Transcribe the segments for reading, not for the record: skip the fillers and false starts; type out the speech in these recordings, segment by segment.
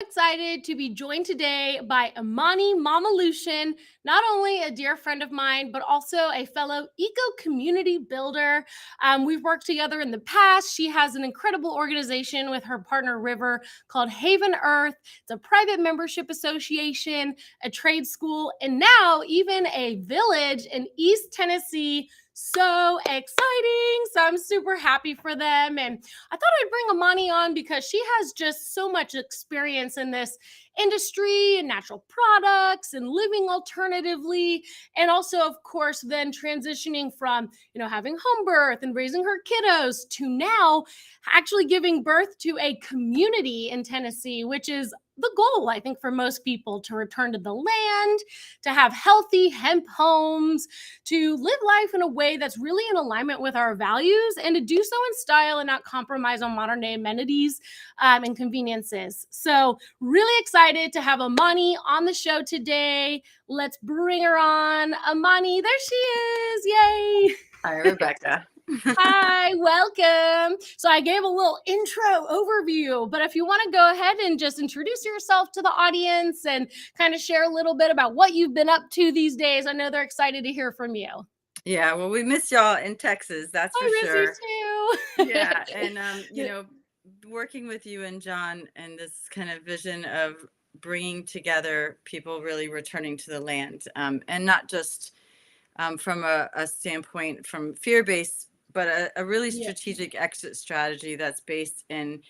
Excited to be joined today by Imani Mamalution, not only a dear friend of mine, but also a fellow eco community builder. We've worked together in the past. She has an incredible organization with her partner River called Haven Earth. It's a private membership association, a trade school, and now even a village in East Tennessee. So exciting. So I'm super happy for them. And I thought I'd bring Imani on because she has just so much experience in this industry and natural products and living alternatively. And also, of course, then transitioning from, having home birth and raising her kiddos to now actually giving birth to a community in Tennessee, which is the goal, I think, for most people to return to the land, to have healthy hemp homes, to live life in a way that's really in alignment with our values, and to do so in style and not compromise on modern day amenities and conveniences. So, really excited to have Imani on the show today. Let's bring her on. Imani, there she is. Yay. Hi, Rebecca. Hi, welcome. So I gave a little intro overview, but if you want to go ahead and just introduce yourself to the audience and kind of share a little bit about what you've been up to these days, I know they're excited to hear from you. Yeah, well, we miss y'all in Texas, that's for I miss sure. you too. Yeah, and working with you and John and this kind of vision of bringing together people really returning to the land, and not just from a standpoint from fear-based, but a really Yeah. strategic exit strategy that's based in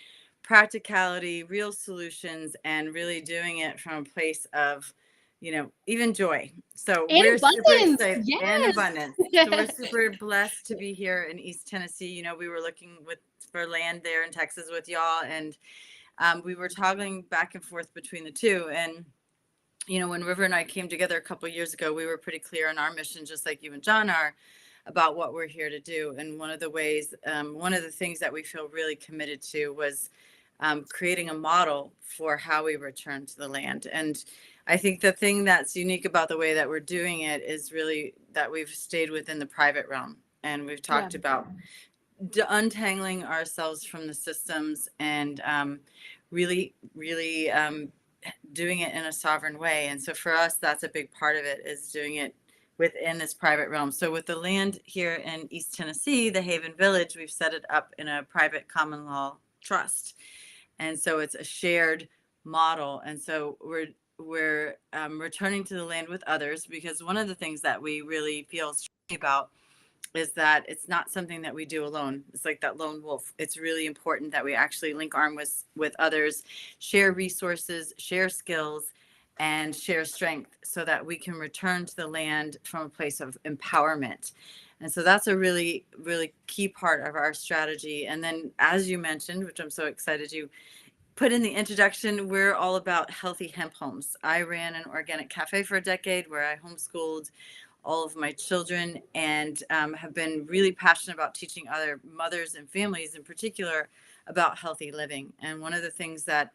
practicality, real solutions, and really doing it from a place of, even joy. So And we're super abundance. excited and abundance. So we're Yes. super blessed to be here in East Tennessee. We were looking for land there in Texas with y'all, and we were toggling back and forth between the two. And when River and I came together a couple of years ago, we were pretty clear on our mission, just like you and John are, about what we're here to do. And one of the things that we feel really committed to was creating a model for how we return to the land. And I think the thing that's unique about the way that we're doing it is really that we've stayed within the private realm. And we've talked about untangling ourselves from the systems and really, really doing it in a sovereign way. And so for us, that's a big part of it, is doing it within this private realm. So with the land here in East Tennessee, the Haven Village, we've set it up in a private common law trust. And so it's a shared model. And so we're returning to the land with others, because one of the things that we really feel strongly about is that it's not something that we do alone. It's like that lone wolf. It's really important that we actually link arms with others, share resources, share skills, and share strength, so that we can return to the land from a place of empowerment. And so that's a really, really key part of our strategy. And then, as you mentioned, which I'm so excited you put in the introduction, we're all about healthy hemp homes. I ran an organic cafe for a decade where I homeschooled all of my children, and have been really passionate about teaching other mothers and families in particular about healthy living. And one of the things that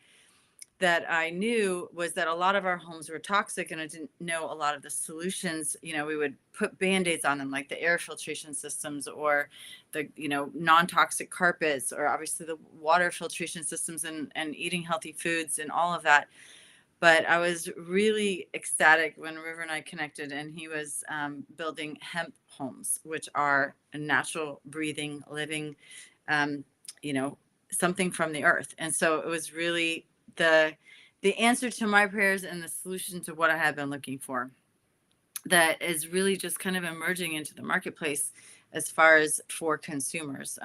I knew was that a lot of our homes were toxic, and I didn't know a lot of the solutions. We would put band-aids on them, like the air filtration systems, or the non-toxic carpets, or obviously the water filtration systems, and eating healthy foods and all of that. But I was really ecstatic when River and I connected, and he was building hemp homes, which are a natural, breathing, living, something from the earth. And so it was really the answer to my prayers and the solution to what I had been looking for, that is really just kind of emerging into the marketplace as far as for consumers.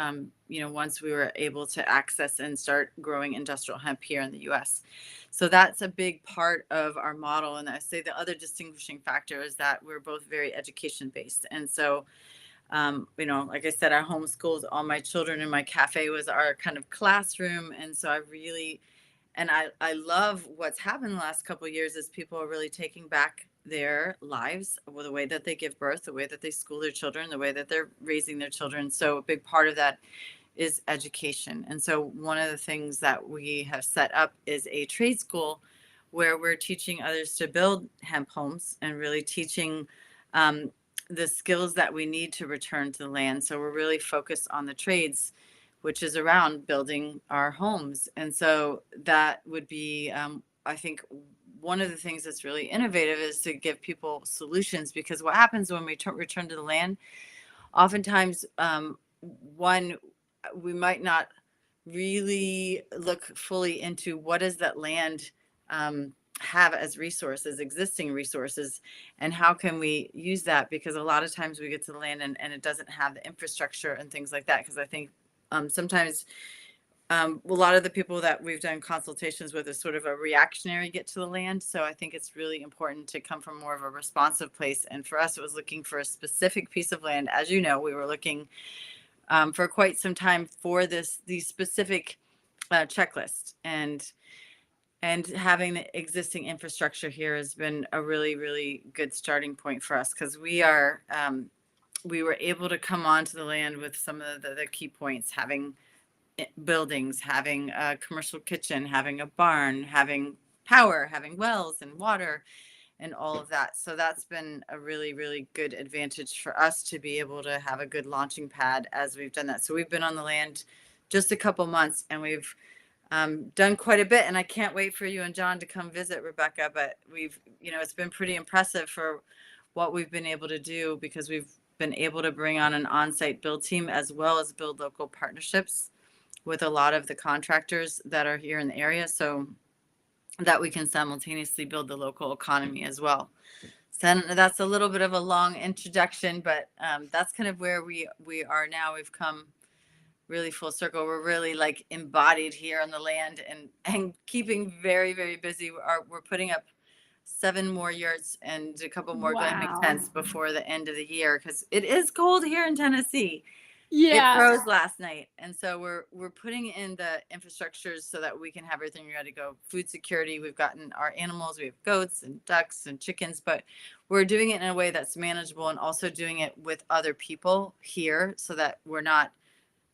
Once we were able to access and start growing industrial hemp here in the US. So that's a big part of our model. And I say the other distinguishing factor is that we're both very education based. And so, like I said, I homeschooled all my children, and my cafe was our kind of classroom. And so I love what's happened the last couple of years, is people are really taking back their lives, with the way that they give birth, the way that they school their children, the way that they're raising their children. So a big part of that is education. And so one of the things that we have set up is a trade school where we're teaching others to build hemp homes, and really teaching the skills that we need to return to the land. So we're really focused on the trades which is around building our homes. And so that would be, I think, one of the things that's really innovative is to give people solutions, because what happens when we return to the land, oftentimes, one, we might not really look fully into what does that land have as resources, existing resources, and how can we use that, because a lot of times we get to the land and it doesn't have the infrastructure and things like that. Because I think sometimes a lot of the people that we've done consultations with is sort of a reactionary get to the land. So I think it's really important to come from more of a responsive place. And for us, it was looking for a specific piece of land. As you know, we were looking for quite some time for these specific checklists, and having the existing infrastructure here has been a really, really good starting point for us, because we were able to come onto the land with some of the key points: having buildings, having a commercial kitchen, having a barn, having power, having wells and water, and all of that. So that's been a really, really good advantage for us to be able to have a good launching pad as we've done that. So we've been on the land just a couple months, and we've done quite a bit. And I can't wait for you and John to come visit, Rebecca. But it's been pretty impressive for what we've been able to do, because we've been able to bring on an on-site build team as well as build local partnerships with a lot of the contractors that are here in the area, so that we can simultaneously build the local economy as well. So that's a little bit of a long introduction, but that's kind of where we are now. We've come really full circle. We're really like embodied here on the land, and keeping very, very busy. We're putting up 7 more yurts and a couple more glamping tents before the end of the year, because it is cold here in Tennessee. It Yeah. froze last night, and so we're putting in the infrastructures so that we can have everything ready to go. Food security, we've gotten our animals, we have goats and ducks and chickens, but we're doing it in a way that's manageable, and also doing it with other people here, so that we're not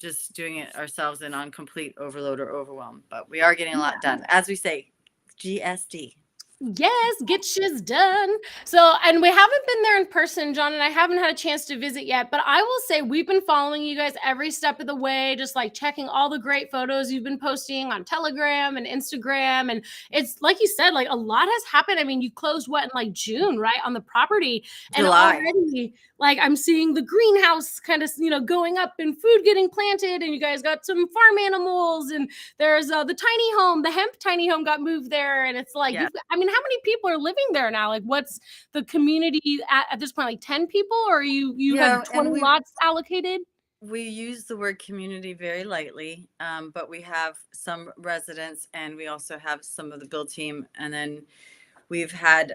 just doing it ourselves and on complete overload or overwhelm. But we are getting a lot done. As we say, GSD. Yes, get shiz done. So, and we haven't been there in person, John, and I haven't had a chance to visit yet, but I will say we've been following you guys every step of the way, just like checking all the great photos you've been posting on Telegram and Instagram. And it's like you said, like a lot has happened. I mean, you closed what in like June, right? On the property. And July. already, like I'm seeing the greenhouse kind of, going up and food getting planted, and you guys got some farm animals, and there's the tiny home, the hemp tiny home got moved there. And it's like, Yeah. I mean, how many people are living there now? Like, what's the community at this point? Like 10 people, or you had 20 lots allocated? We use the word community very lightly, but we have some residents, and we also have some of the build team, and then we've had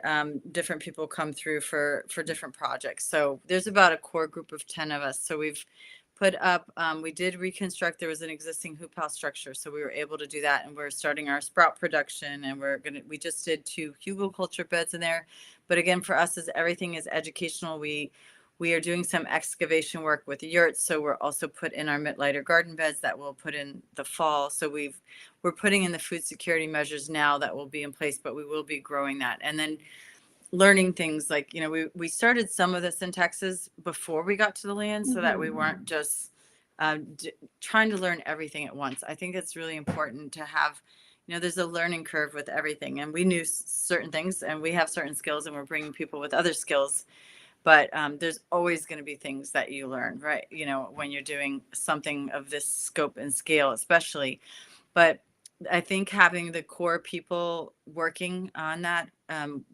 different people come through for different projects. So there's about a core group of 10 of us. So we've put up, we did reconstruct, there was an existing hoop house structure, so we were able to do that, and we're starting our sprout production, and we just did 2 hugelkultur beds in there. But again, for us, as everything is educational, we are doing some excavation work with the yurts, so we're also put in our Mittlighter garden beds that we'll put in the fall. So we're putting in the food security measures now that will be in place, but we will be growing that. And then learning things like, we started some of this in Texas before we got to the land, so that we weren't just trying to learn everything at once. I think it's really important to have, there's a learning curve with everything, and we knew certain things, and we have certain skills, and we're bringing people with other skills. But there's always going to be things that you learn, right? When you're doing something of this scope and scale, especially. But I think having the core people working on that,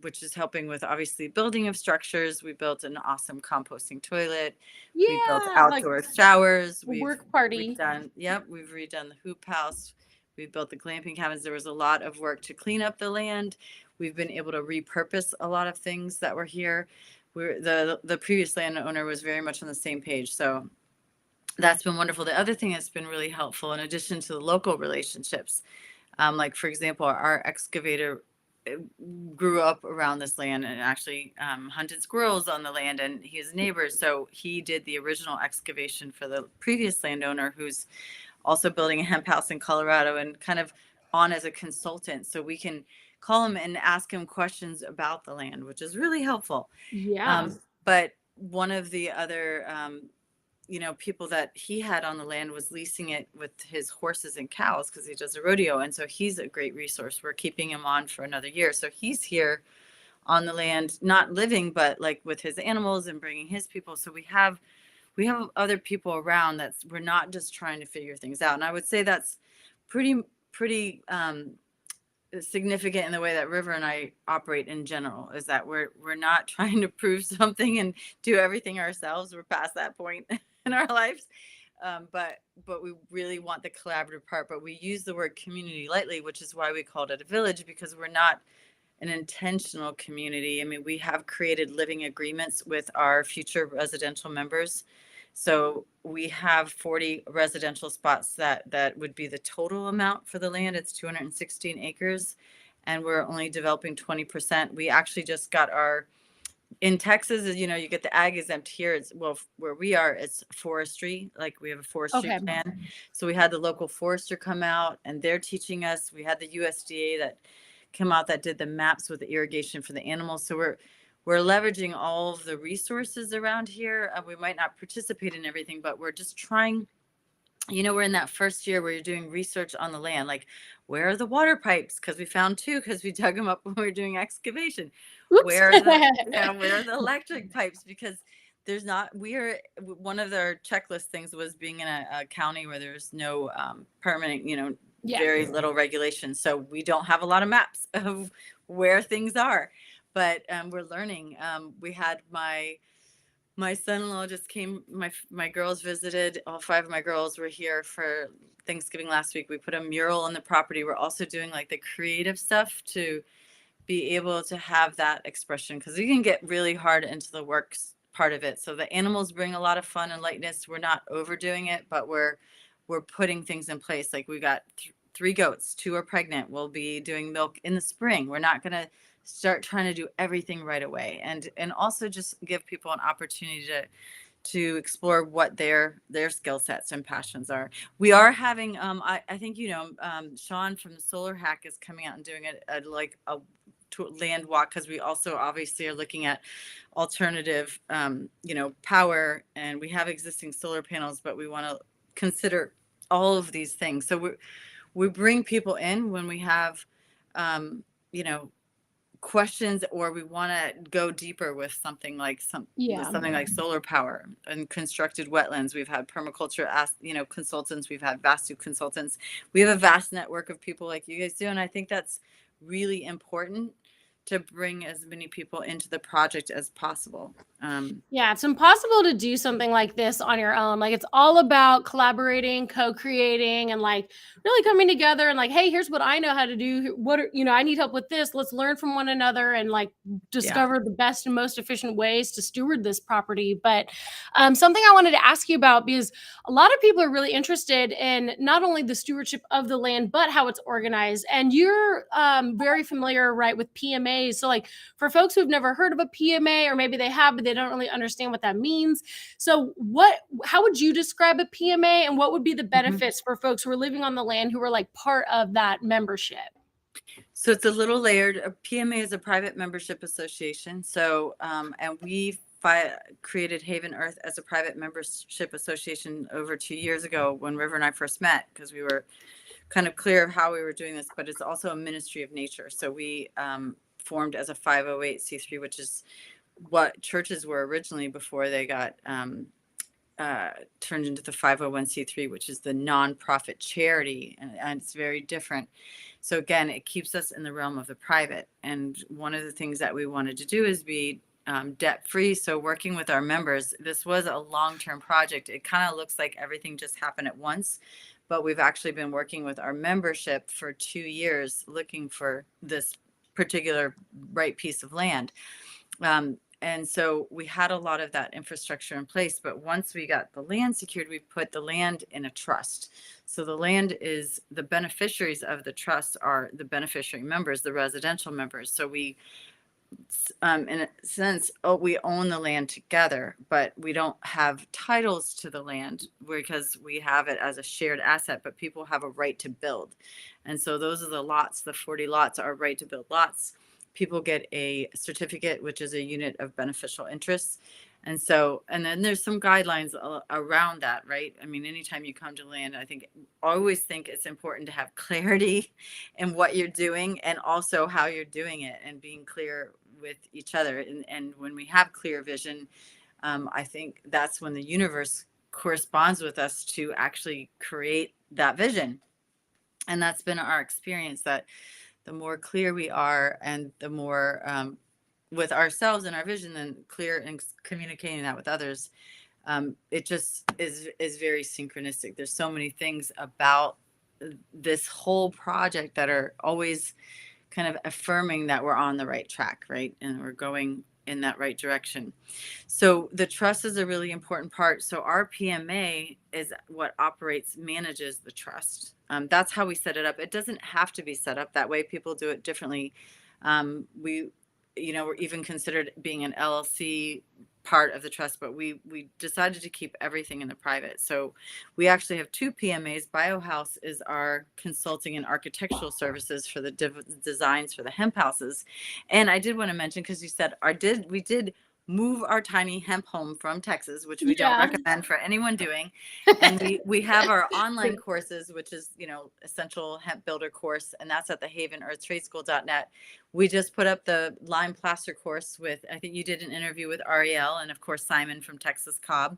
which is helping with obviously building of structures. We built an awesome composting toilet. We built outdoor showers. Work party. We've redone the hoop house. We built the glamping cabins. There was a lot of work to clean up the land. We've been able to repurpose a lot of things that were here. The previous landowner was very much on the same page. So that's been wonderful. The other thing that's been really helpful, in addition to the local relationships, like for example, our excavator grew up around this land and actually hunted squirrels on the land, and he's neighbors. So he did the original excavation for the previous landowner, who's also building a hemp house in Colorado, and kind of on as a consultant. So we can call him and ask him questions about the land, which is really helpful. Yeah. But one of the other people that he had on the land was leasing it with his horses and cows because he does a rodeo. And so he's a great resource. We're keeping him on for another year. So he's here on the land, not living, but like with his animals and bringing his people. So we have other people around. We're not just trying to figure things out. And I would say that's pretty significant in the way that River and I operate in general, is that we're not trying to prove something and do everything ourselves. We're past that point in our lives. But we really want the collaborative part. But we use the word community lightly, which is why we called it a village, because we're not an intentional community. I mean, we have created living agreements with our future residential members. So we have 40 residential spots that would be the total amount for the land. It's 216 acres, and we're only developing 20%. We actually just got in Texas, you get the ag exempt here. It's, well, where we are, it's forestry. Like, we have a forestry Okay. plan. So we had the local forester come out, and they're teaching us. We had the USDA that come out that did the maps with the irrigation for the animals. So we're leveraging all of the resources around here. We might not participate in everything, but we're just trying. We're in that first year where you're doing research on the land, like, where are the water pipes? Because we found two, because we dug them up when we were doing excavation. Oops. Where are the electric pipes? Because one of their checklist things was being in a county where there's no permanent, Yeah. very little regulation. So we don't have a lot of maps of where things are, but we're learning. We had my son-in-law just came. My girls visited. All 5 of my girls were here for Thanksgiving last week. We put a mural on the property. We're also doing like the creative stuff to be able to have that expression, because you can get really hard into the works part of it. So the animals bring a lot of fun and lightness. We're not overdoing it, but we're putting things in place. Like, we got 3 goats, 2 are pregnant. We'll be doing milk in the spring. We're not going to start trying to do everything right away, and also just give people an opportunity to explore what their skill sets and passions are. We are having I think Sean from the Solar Hack is coming out and doing a land walk, because we also obviously are looking at alternative power, and we have existing solar panels, but we want to consider all of these things. So we bring people in when we have questions, or we want to go deeper with something like solar power and constructed wetlands. We've had permaculture consultants, we've had Vastu consultants. We have a vast network of people like you guys do, and I think that's really important, to bring as many people into the project as possible. Yeah, it's impossible to do something like this on your own. Like, it's all about collaborating, co-creating, and like really coming together and like, hey, here's what I know how to do. I need help with this. Let's learn from one another and like discover the best and most efficient ways to steward this property. But something I wanted to ask you about, because a lot of people are really interested in not only the stewardship of the land, but how it's organized. And you're very familiar, right, with PMAs. So like, for folks who've never heard of a PMA, or maybe they have, but they don't really understand what that means. So how would you describe a PMA, and what would be the benefits for folks who are living on the land who are like part of that membership? So it's a little layered. A PMA is a private membership association. So, and we created Haven Earth as a private membership association over 2 years ago, when River and I first met, because we were kind of clear of how we were doing this. But it's also a ministry of nature. So we formed as a 508c3, which is what churches were originally before they got turned into the 501c3, which is the nonprofit charity, and it's very different. So again, it keeps us in the realm of the private. And one of the things that we wanted to do is be debt free. So working with our members, this was a long-term project. It kind of looks like everything just happened at once, but we've actually been working with our membership for 2 years, looking for this particular right piece of land. And so we had a lot of that infrastructure in place, but once we got the land secured, we put the land in a trust. So the land is, the beneficiaries of the trust are the beneficiary members, the residential members. So we, in a sense, we own the land together, but we don't have titles to the land, because we have it as a shared asset, but people have a right to build. And so those are the lots, the 40 lots are right to build lots. People get a certificate, which is a unit of beneficial interest. And so, and then there's some guidelines around that, right? I mean, anytime you come to land, I think, I always think it's important to have clarity in what you're doing and also how you're doing it, and being clear with each other. And when we have clear vision, I think that's when the universe corresponds with us to actually create that vision. And that's been our experience, that the more clear we are, and the more with ourselves and our vision, and clear and communicating that with others, it just is very synchronistic. There's so many things about this whole project that are always kind of affirming that we're on the right track, right? And we're going in that right direction. So the trust is a really important part. So our PMA is what manages the trust. That's how we set it up. It doesn't have to be set up that way. People do it differently. We, we're even considered being an LLC part of the trust, but we decided to keep everything in the private. So we actually have two PMAs. BioHouse is our consulting and architectural services for the designs for the hemp houses. And I did want to mention, because you said we did move our tiny hemp home from Texas, which we don't Yeah. recommend for anyone doing. And we have our online courses, which is, Essential Hemp Builder course, and that's at the havenearthtradeschool.net. We just put up the lime plaster course with, I think you did an interview with Ariel, and of course Simon from Texas Cobb,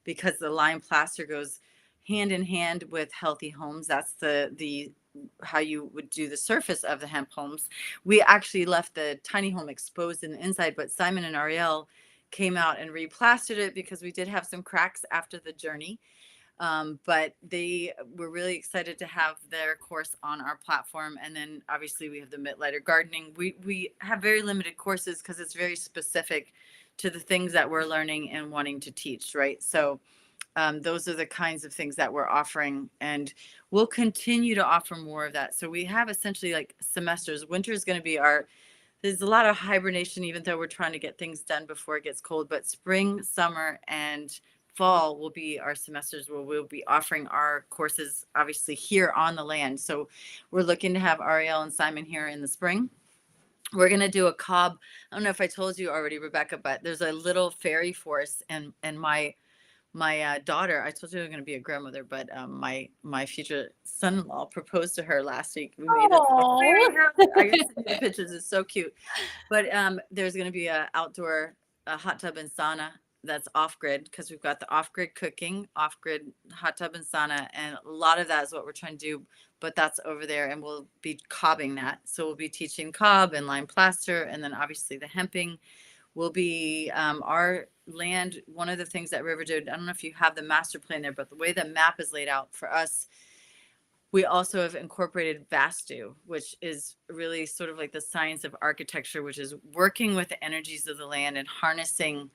because the lime plaster goes hand in hand with healthy homes. That's the how you would do the surface of the hemp homes. We actually left the tiny home exposed in the inside, but Simon and Ariel came out and replastered it, because we did have some cracks after the journey. But they were really excited to have their course on our platform. And then obviously we have the Mittlighter gardening. We have very limited courses because it's very specific to the things that we're learning and wanting to teach, right? So those are the kinds of things that we're offering, and we'll continue to offer more of that. So we have essentially like semesters. Winter is going to be there's a lot of hibernation, even though we're trying to get things done before it gets cold, but spring, summer, and fall will be our semesters where we'll be offering our courses, obviously here on the land. So we're looking to have Ariel and Simon here in the spring. We're going to do a Cobb. I don't know if I told you already, Rebecca, but there's a little fairy forest, and my daughter, I told you I'm going to be a grandmother, but my future son-in-law proposed to her last week. We made this little fairy house. I can send you the pictures. It's so cute. But there's going to be a hot tub and sauna that's off-grid, because we've got the off-grid cooking, off-grid hot tub and sauna, and a lot of that is what we're trying to do. But that's over there, and we'll be cobbing that. So we'll be teaching cob and lime plaster, and then obviously the hemping will be our land. One of the things that River did, I don't know if you have the master plan there, but the way the map is laid out for us, we also have incorporated Vastu, which is really sort of like the science of architecture, which is working with the energies of the land and harnessing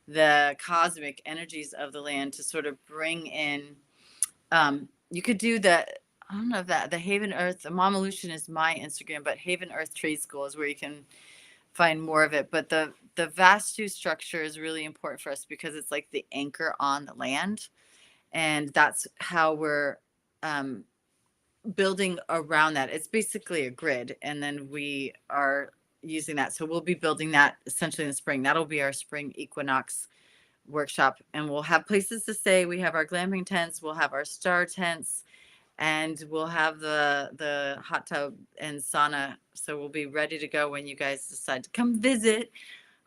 the cosmic energies of the land to sort of bring in, you could do that. I don't know if the Haven Earth, the Mamalution is my Instagram, but Haven Earth Trade School is where you can find more of it. But the Vastu structure is really important for us, because it's like the anchor on the land. And that's how we're building around that. It's basically a grid. And then we are using that. So we'll be building that essentially in the spring. That'll be our spring equinox workshop. And we'll have places to stay. We have our glamping tents. We'll have our star tents. And we'll have the hot tub and sauna. So we'll be ready to go when you guys decide to come visit.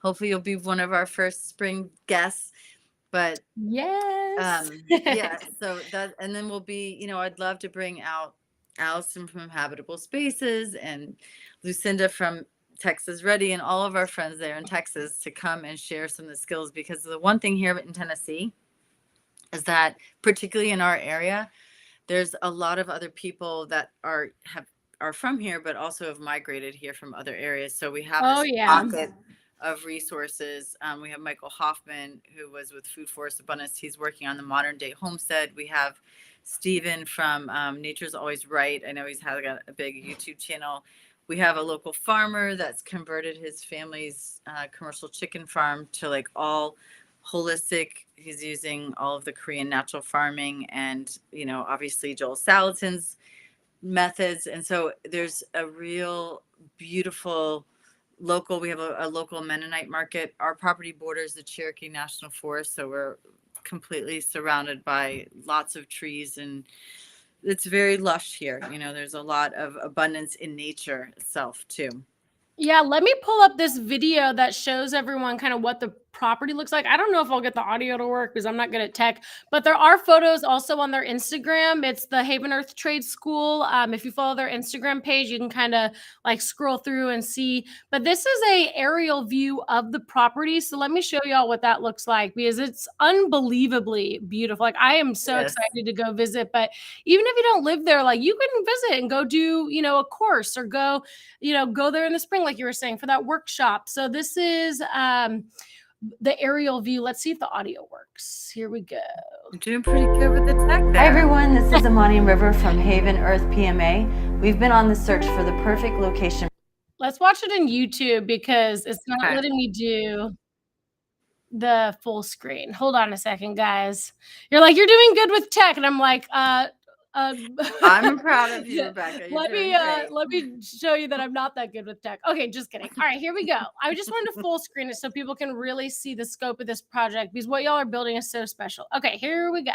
Hopefully you'll be one of our first spring guests. But yes. yeah, so that, and then we'll be, I'd love to bring out Allison from Habitable Spaces and Lucinda from Texas Ready, and all of our friends there in Texas to come and share some of the skills, because the one thing here in Tennessee is that, particularly in our area, there's a lot of other people that are from here, but also have migrated here from other areas. So we have this pocket of resources. We have Michael Hoffman, who was with Food Forest Abundance. He's working on the modern day homestead. We have Stephen from Nature's Always Right. I know he's got a big YouTube channel. We have a local farmer that's converted his family's commercial chicken farm to like all holistic. He's using all of the Korean natural farming and, obviously Joel Salatin's methods. And so there's a real beautiful local. We have a local Mennonite market. Our property borders the Cherokee National Forest, so we're completely surrounded by lots of trees, and it's very lush here. You know, there's a lot of abundance in nature itself too. Yeah, let me pull up this video that shows everyone kind of what the property looks like. I don't know if I'll get the audio to work because I'm not good at tech, but there are photos also on their Instagram. It's the Haven Earth Trade School. If you follow their Instagram page, you can kind of like scroll through and see. But this is a aerial view of the property. So let me show y'all what that looks like because it's unbelievably beautiful. Like I am so Yes. excited to go visit, but even if you don't live there, like you can visit and go do, a course or go there in the spring, like you were saying, for that workshop. So this is the aerial view. Let's see if the audio works. Here we go. You're doing pretty good with the tech there. Hi everyone, this is Imani River from Haven Earth PMA. We've been on the search for the perfect location. Let's watch it in YouTube because it's not letting me do the full screen. Hold on a second, guys. You're like, you're doing good with tech. And I'm like, I'm proud of you, Rebecca. Let me show you that I'm not that good with tech. Okay, just kidding. All right, here we go. I just wanted to full screen it so people can really see the scope of this project because what y'all are building is so special. Okay, here we go.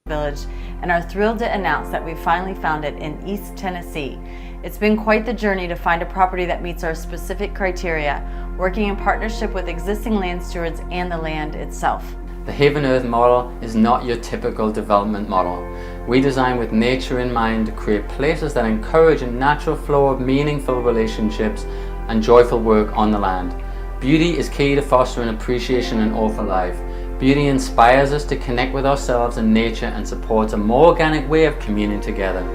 Village, and are thrilled to announce that we finally found it in East Tennessee. It's been quite the journey to find a property that meets our specific criteria, working in partnership with existing land stewards and the land itself. The Haven Earth model is not your typical development model. We design with nature in mind to create places that encourage a natural flow of meaningful relationships and joyful work on the land. Beauty is key to fostering appreciation in all for life. Beauty inspires us to connect with ourselves and nature and supports a more organic way of communing together.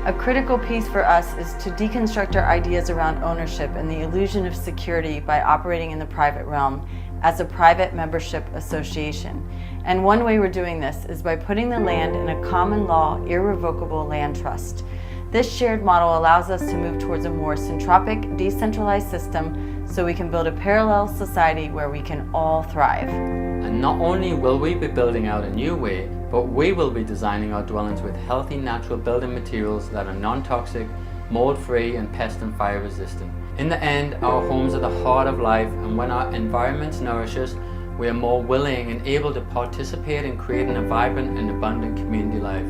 A critical piece for us is to deconstruct our ideas around ownership and the illusion of security by operating in the private realm as a private membership association. And one way we're doing this is by putting the land in a common law, irrevocable land trust. This shared model allows us to move towards a more centropic, decentralized system so we can build a parallel society where we can all thrive. And not only will we be building out a new way, but we will be designing our dwellings with healthy natural building materials that are non-toxic, mold-free and pest and fire resistant. In the end, our homes are the heart of life, and when our environments nourish us, we are more willing and able to participate in creating a vibrant and abundant community life.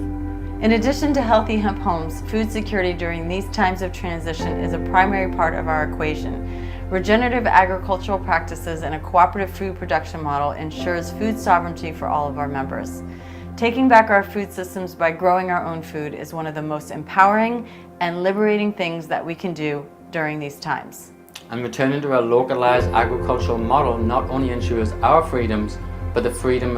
In addition to healthy hemp homes, food security during these times of transition is a primary part of our equation. Regenerative agricultural practices and a cooperative food production model ensures food sovereignty for all of our members. Taking back our food systems by growing our own food is one of the most empowering and liberating things that we can do during these times. And returning to a localized agricultural model not only ensures our freedoms, but the freedom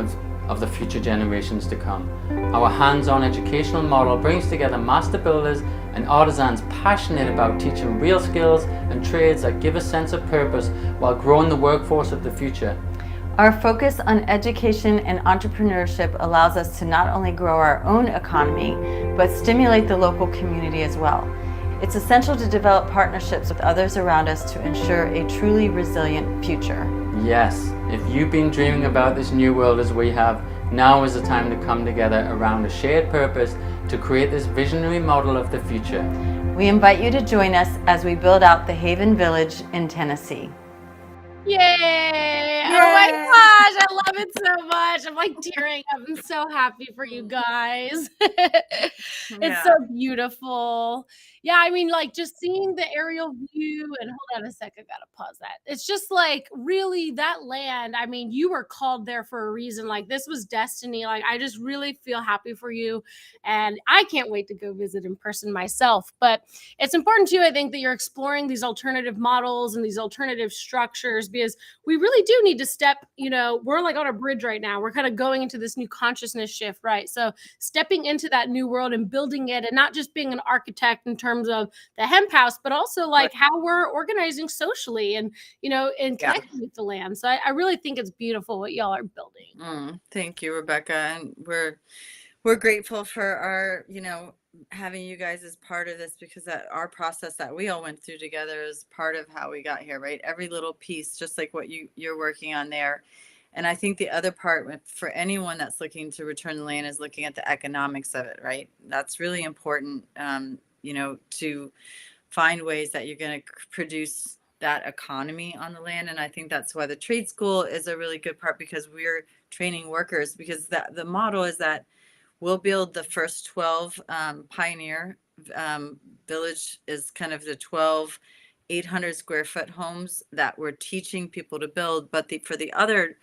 of the future generations to come. Our hands-on educational model brings together master builders and artisans passionate about teaching real skills and trades that give a sense of purpose while growing the workforce of the future. Our focus on education and entrepreneurship allows us to not only grow our own economy, but stimulate the local community as well. It's essential to develop partnerships with others around us to ensure a truly resilient future. Yes, if you've been dreaming about this new world as we have, now is the time to come together around a shared purpose to create this visionary model of the future. We invite you to join us as we build out the Haven Village in Tennessee. Yay! Oh my gosh, I love it so much. I'm like tearing up. I'm so happy for you guys. It's so beautiful. Yeah, I mean, like just seeing the aerial view and hold on a second, I gotta pause that. It's just like really that land. I mean, you were called there for a reason. Like this was destiny. Like I just really feel happy for you. And I can't wait to go visit in person myself. But it's important too, I think, that you're exploring these alternative models and these alternative structures because we really do need to step, we're like on a bridge right now. We're kind of going into this new consciousness shift, right? So stepping into that new world and building it and not just being an architect in terms of the hemp house, but also like how we're organizing socially and, and connecting with the land. So I really think it's beautiful what y'all are building. Thank you, Rebecca. And we're grateful for our, having you guys as part of this because that our process that we all went through together is part of how we got here, right? Every little piece, just like what you're working on there. And I think the other part for anyone that's looking to return the land is looking at the economics of it, right? That's really important, to find ways that you're going to produce that economy on the land. And I think that's why the trade school is a really good part, because we're training workers, because the model is that we'll build the first 12 pioneer village is kind of the 12 800 square foot homes that we're teaching people to build. But for the other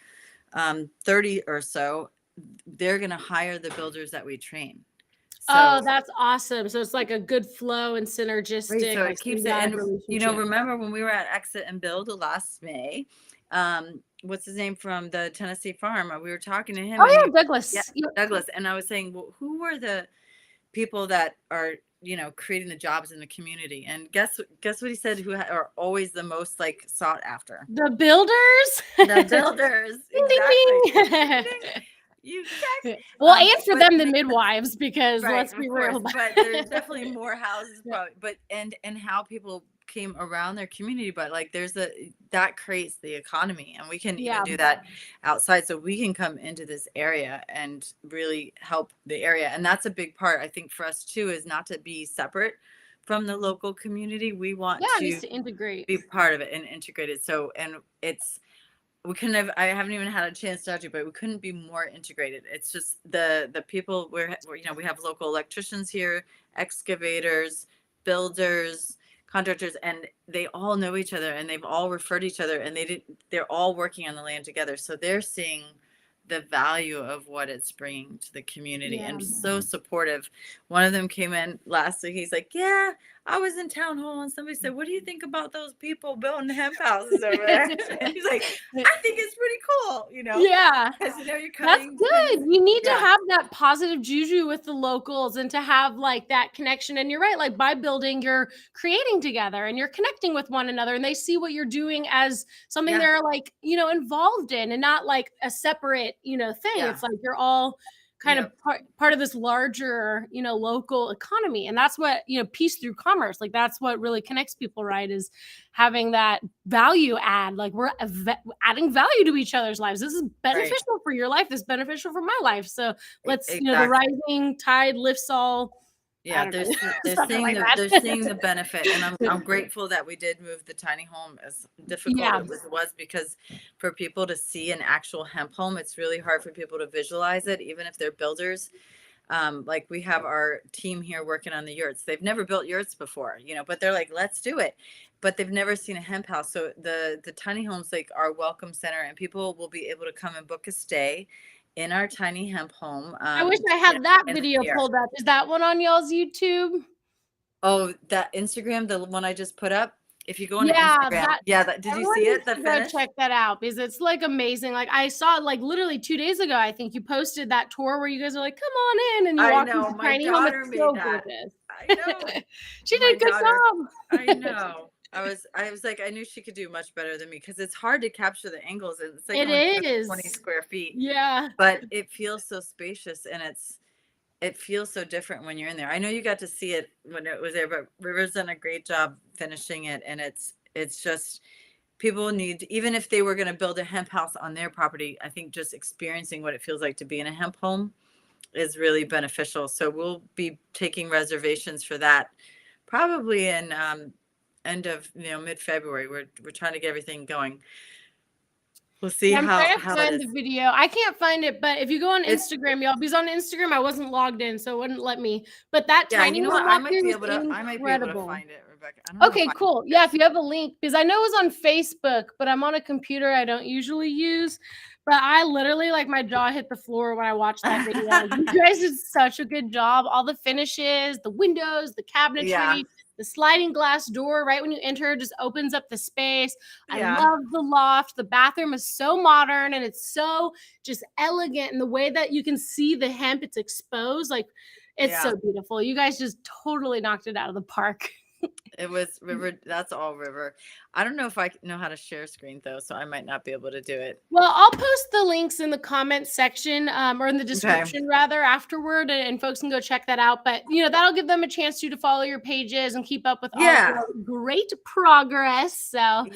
30 or so, they're going to hire the builders that we train. Oh, So, that's awesome. So it's like a good flow and right, synergistic, so like it keeps it. And, symbiotic you know, relationship. remember when we were at Exit and Build last May, what's his name from the Tennessee farm? We were talking to him, Oh and yeah, he, Douglas. Douglas. And I was saying, well, who were the people that are, you know, creating the jobs in the community? And guess what he said, who are always the most like sought after? The builders. The builders. Ding, Exactly. ding, ding. Ding, ding. You check. Well, and for But them, the midwives, because right, let's of be course, real. but there's definitely more houses, Yeah. probably. But and how people came around their community, but like that creates the economy, and we can even Yeah. do that outside, so we can come into this area and really help the area. And that's a big part, I think, for us too, is not to be separate from the local community. We want Yeah, it to needs to integrate. be part of it and integrated. So, and we couldn't have, I haven't even had a chance to talk to you, but we couldn't be more integrated. It's just the people we're, you know, we have local electricians here, excavators, builders, contractors, and they all know each other, and they've all referred each other, and they're all working on the land together. So they're seeing the value of what it's bringing to the community, Yeah. and so supportive. One of them came in last week. He's like, yeah, I was in town hall and somebody said, what do you think about those people building hemp houses over there? And he's like, I think it's pretty cool, you know? Yeah. Because, you know, you're That's cutting good. You need to Yeah. have that positive juju with the locals, and to have like that connection. And you're right, like by building, you're creating together and you're connecting with one another, and they see what you're doing as something Yeah. they're like, you know, involved in, and not like a separate, you know, thing. Yeah. It's like you're all kind Yep. of part of this larger, you know, local economy. And that's what, you know, peace through commerce, like that's what really connects people, right? Is having that value add, like we're adding value to each other's lives. This is beneficial for your life. This is beneficial for my life. So let's, you know, the rising tide lifts all. Yeah, they're seeing the benefit, and I'm grateful that we did move the tiny home, as difficult as it was, because for people to see an actual hemp home, it's really hard for people to visualize it, even if they're builders. Like we have our team here working on the yurts. They've never built yurts before, you know, but they're like, let's do it. But they've never seen a hemp house. So the tiny homes, like our welcome center, and people will be able to come and book a stay in our tiny hemp home. I wish I had that video pulled up. Is that one on y'all's YouTube? Oh, that Instagram, the one I just put up. If you go on Instagram, did you see it? The finish? Go check that out, because it's like amazing. Like I saw it like literally 2 days ago. I think you posted that tour where you guys are like, "Come on in," and you walk into the tiny home. It's so gorgeous. I know. She did a good job. I know. I was like, I knew she could do much better than me, because it's hard to capture the angles, and it's like it is 20 square feet. Yeah. But it feels so spacious, and it feels so different when you're in there. I know you got to see it when it was there, but River's done a great job finishing it. And it's just, people need, even if they were going to build a hemp house on their property, I think just experiencing what it feels like to be in a hemp home is really beneficial. So we'll be taking reservations for that probably in end of, you know, mid-February. We're trying to get everything going. We'll see I'm trying to how find the video. I can't find it, but if you go on Instagram, y'all, because on Instagram I wasn't logged in, so it wouldn't let me. But that tiny, you know what? I might be able to find it, Rebecca. Okay, cool. Yeah, if you have a link, because I know it was on Facebook, but I'm on a computer I don't usually use. But I literally, like, my jaw hit the floor when I watched that video. You guys did such a good job. All the finishes, the windows, the cabinetry, the sliding glass door right when you enter just opens up the space. I love the loft. The bathroom is so modern, and it's so just elegant in the way that you can see the hemp. It's exposed. Like, it's so beautiful. You guys just totally knocked it out of the park. It was River. That's all River. I don't know if I know how to share screen though, so I might not be able to do it. Well, I'll post the links in the comment section, or in the description rather, afterward, and folks can go check that out. But you know, that'll give them a chance to follow your pages and keep up with all your great progress. So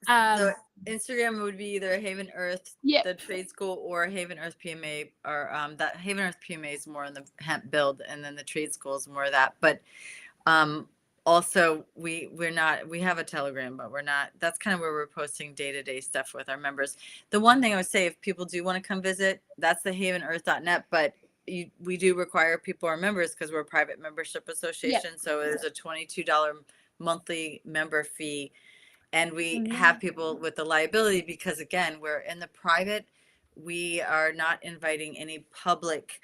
so Instagram would be either Haven Earth, the trade school, or Haven Earth PMA, or that Haven Earth PMA is more on the hemp build, and then the trade school is more of that. But also we have a Telegram, but we're not, that's kind of where we're posting day-to-day stuff with our members. The one thing I would say, if people do want to come visit, that's the havenearth.net, but we do require people are members because we're a private membership association. So there's a $22 monthly member fee, and we have people with the liability because, again, we're in the private. We are not inviting any public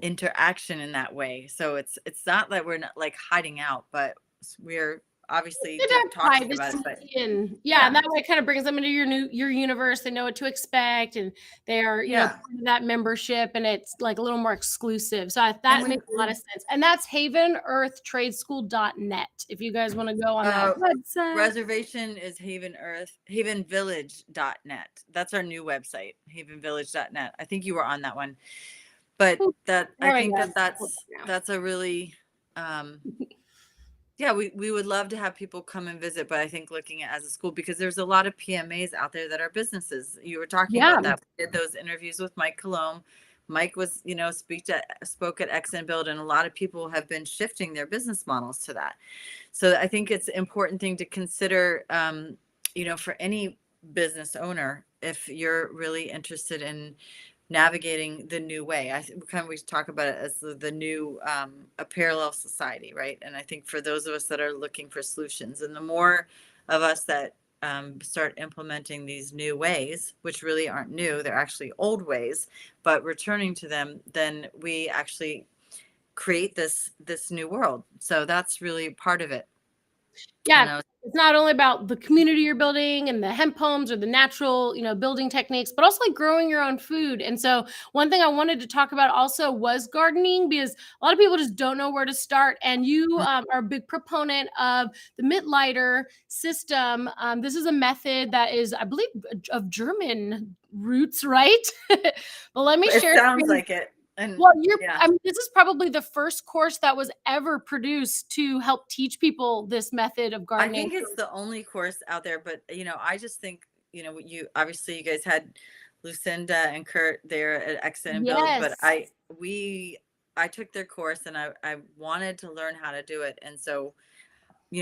interaction in that way. So it's not that we're not like hiding out, but we're obviously talking about it. But and that way it kind of brings them into your universe. They know what to expect, and they are you know part of that membership, and it's like a little more exclusive. So that makes a lot of sense. And that's havenearthtradeschool.net if you guys want to go on that website. Reservation is havenvillage.net. That's our new website, havenvillage.net. I think you were on that one, but I think that's a really we would love to have people come and visit, but I think looking at as a school, because there's a lot of PMAs out there that are businesses. You were talking about that. We did those interviews with Mike Colomb. Mike was, spoke at X and Build, and a lot of people have been shifting their business models to that. So I think it's an important thing to consider, for any business owner, if you're really interested in navigating the new way. We talk about it as the new a parallel society, right? And I think for those of us that are looking for solutions, and the more of us that start implementing these new ways, which really aren't new, they're actually old ways, but returning to them, then we actually create this new world. So that's really part of it. It's not only about the community you're building and the hemp homes or the natural, building techniques, but also like growing your own food. And so one thing I wanted to talk about also was gardening, because a lot of people just don't know where to start. And you are a big proponent of the Mittleiter system. This is a method that is, I believe, of German roots, right? But let me share. It sounds like it. And, this is probably the first course that was ever produced to help teach people this method of gardening. I think it's the only course out there, but I just think, you guys had Lucinda and Kurt there at Exit and Build, but I took their course, and I wanted to learn how to do it. And so,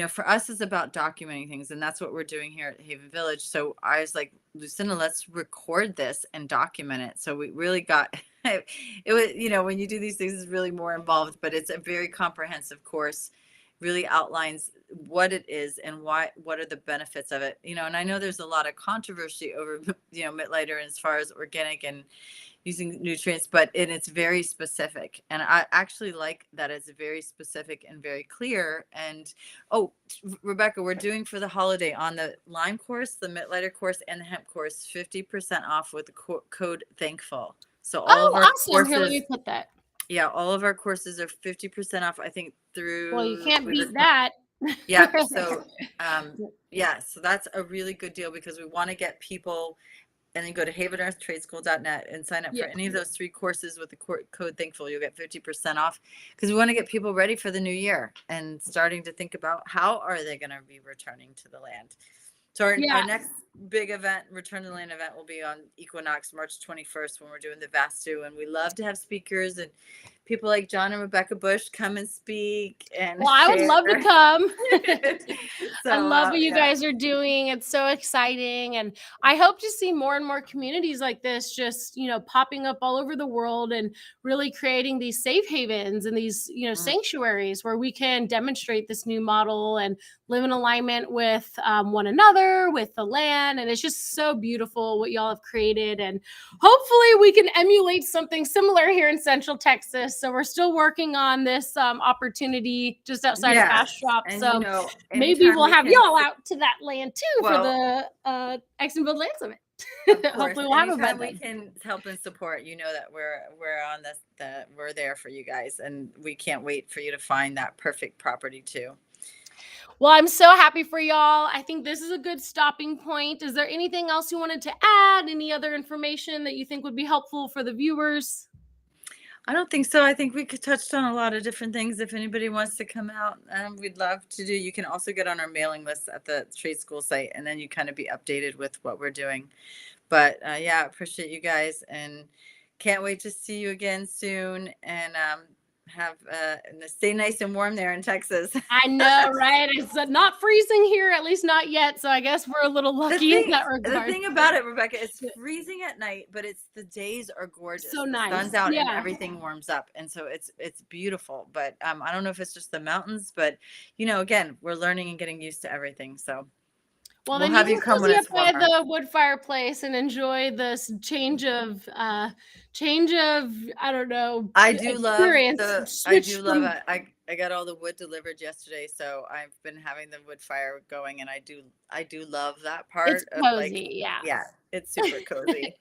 for us, it's about documenting things, and that's what we're doing here at Haven Village. So I was like, Lucinda, let's record this and document it. So we really got it was, when you do these things, it's really more involved, but it's a very comprehensive course, really outlines what it is and what are the benefits of it. And I know there's a lot of controversy over, Mittleiter as far as organic and using nutrients, but it's very specific. And I actually like that it's very specific and very clear. And Rebecca, we're doing for the holiday on the Lime course, the Mittleiter course, and the Hemp course, 50% off with the code THANKFUL. So all of our courses, here, let me put that. Yeah, all of our courses are 50% off, I think, through. Well, you can't beat that. Yeah. So, so that's a really good deal, because we want to get people, and then go to havenearthtradeschool.net and sign up for any of those 3 courses with the code THANKFUL. You'll get 50% off, because we want to get people ready for the new year and starting to think about how are they going to be returning to the land. So our next big event, Return to the Land event, will be on Equinox, March 21st, when we're doing the Vastu. And we love to have speakers and people like John and Rebecca Bush come and speak. And I would love to come. So, I love what you guys are doing. It's so exciting. And I hope to see more and more communities like this just, popping up all over the world, and really creating these safe havens and these, sanctuaries where we can demonstrate this new model and live in alignment with one another, with the land. And it's just so beautiful what y'all have created. And hopefully we can emulate something similar here in Central Texas. So we're still working on this opportunity just outside of Bastrop. And, so maybe we'll have y'all out to that land too for the X and Build Land Summit. Hopefully we'll have anytime we can help and support, that we're on this, that we're there for you guys, and we can't wait for you to find that perfect property too. Well, I'm so happy for y'all. I think this is a good stopping point. Is there anything else you wanted to add? Any other information that you think would be helpful for the viewers? I don't think so. I think we could touched on a lot of different things. If anybody wants to come out, we'd love to do. You can also get on our mailing list at the trade school site, and then you kind of be updated with what we're doing. But appreciate you guys, and can't wait to see you again soon. And and stay nice and warm there in Texas. I know, right? It's not freezing here, at least not yet. So I guess we're a little lucky in that regard. The thing about it, Rebecca, it's freezing at night, but the days are gorgeous. So the nice. sun's out Yeah. and everything warms up, and so it's beautiful. But I don't know if it's just the mountains, but again, we're learning and getting used to everything. So well, we'll then have you you can come when cozy it's up by warmer. the wood fireplace and enjoy this change of I don't know. I do love experience. I got all the wood delivered yesterday, so I've been having the wood fire going, and I do love that part. It's cozy, yeah, it's super cozy.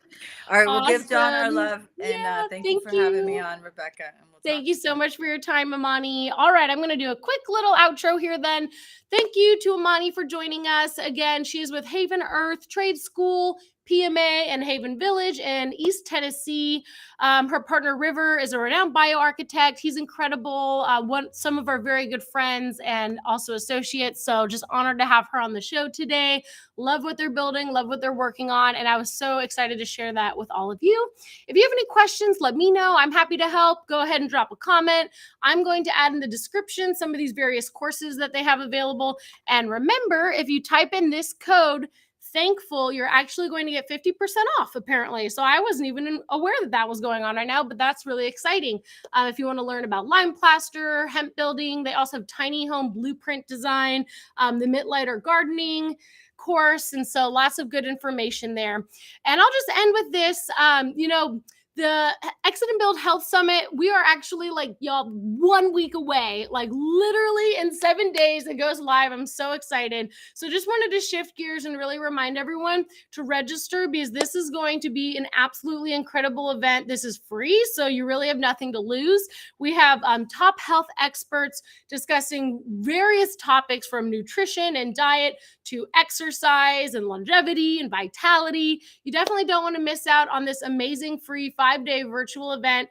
All right, we'll give John our love, and thank you for having me on, Rebecca. And thank you so much for your time, Imani. All right, I'm going to do a quick little outro here then. Thank you to Imani for joining us. Again, she is with Haven Earth Trade School, PMA, and Haven Village in East Tennessee. Her partner River is a renowned bioarchitect. He's incredible. Some of our very good friends and also associates. So just honored to have her on the show today. Love what they're building, love what they're working on. And I was so excited to share that with all of you. If you have any questions, let me know. I'm happy to help. Go ahead and drop a comment. I'm going to add in the description some of these various courses that they have available. And remember, if you type in this code, Thankful, you're actually going to get 50% off, apparently. So I wasn't even aware that was going on right now, but that's really exciting. If you want to learn about lime plaster, hemp building, they also have tiny home blueprint design, the Midlighter gardening course. And so lots of good information there. And I'll just end with this, the Exit and Build Health Summit, we are actually 1 week away, literally in 7 days it goes live. I'm so excited. So just wanted to shift gears and really remind everyone to register because this is going to be an absolutely incredible event. This is free, so you really have nothing to lose. We have top health experts discussing various topics from nutrition and diet to exercise and longevity and vitality. You definitely don't want to miss out on this amazing free 5-day virtual event.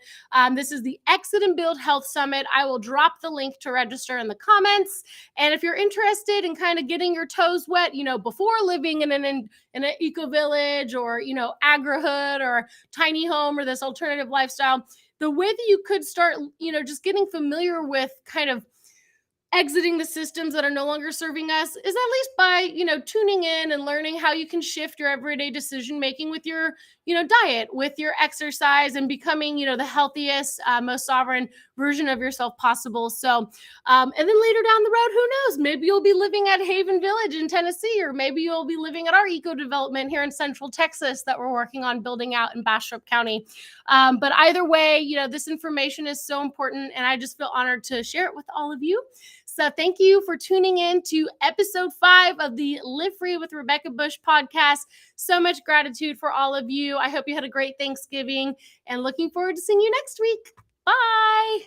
This is the Exit and Build Health Summit. I will drop the link to register in the comments. And if you're interested in kind of getting your toes wet, before living in an eco village or, agrihood or tiny home or this alternative lifestyle, the way that you could start, just getting familiar with kind of exiting the systems that are no longer serving us is at least by, tuning in and learning how you can shift your everyday decision making with your, diet, with your exercise, and becoming, the healthiest, most sovereign version of yourself possible. So, and then later down the road, who knows? Maybe you'll be living at Haven Village in Tennessee, or maybe you'll be living at our eco development here in Central Texas that we're working on building out in Bastrop County. But either way, this information is so important, and I just feel honored to share it with all of you. So thank you for tuning in to episode 5 of the Live Free with Rebecca Bush podcast. So much gratitude for all of you. I hope you had a great Thanksgiving and looking forward to seeing you next week. Bye.